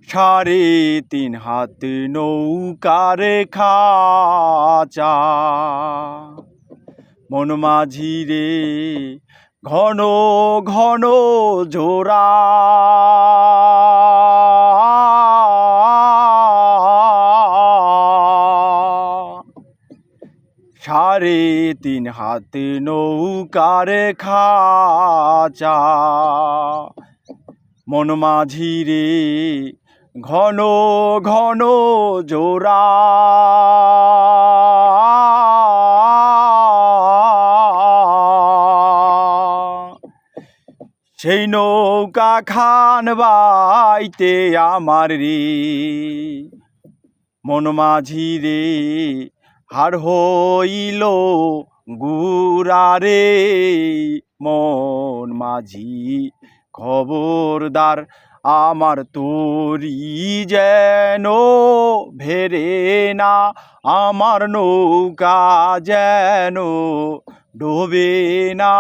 3.5 নৌকার খাঁচা। মন মাঝি রে ঘন ঘন জোড়া, 3.5 নৌকার খাঁচা। মন মাঝি রে ঘন ঘন জোড়া, সেই নৌকা খান বাইতে আমার রে মন মাঝি রে হার হইল গুড়া রে। মন মাঝি খবরদার আমার তরি যেন ভেরে না, আমার নৌকা যেন ডোবে না।